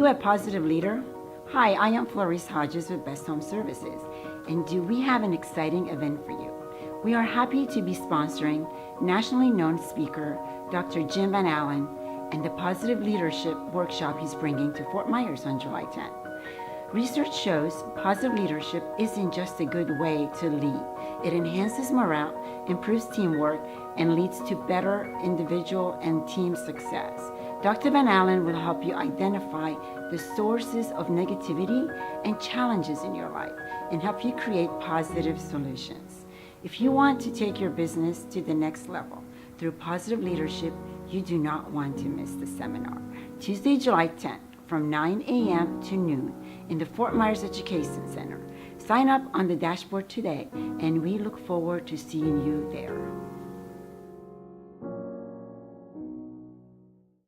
you a positive leader? Hi, I am Florice Hodges with Best Home Services, and do we have an exciting event for you? We are happy to be sponsoring nationally known speaker Dr. Jim Van Allen and the Positive Leadership Workshop he's bringing to Fort Myers on July 10th. Research shows positive leadership isn't just a good way to lead. It enhances morale, improves teamwork, and leads to better individual and team success. Dr. Van Allen will help you identify the sources of negativity and challenges in your life and help you create positive solutions. If you want to take your business to the next level through positive leadership, you do not want to miss the seminar. Tuesday, July 10th from 9 a.m. to noon in the Fort Myers Education Center. Sign up on the dashboard today, and we look forward to seeing you there.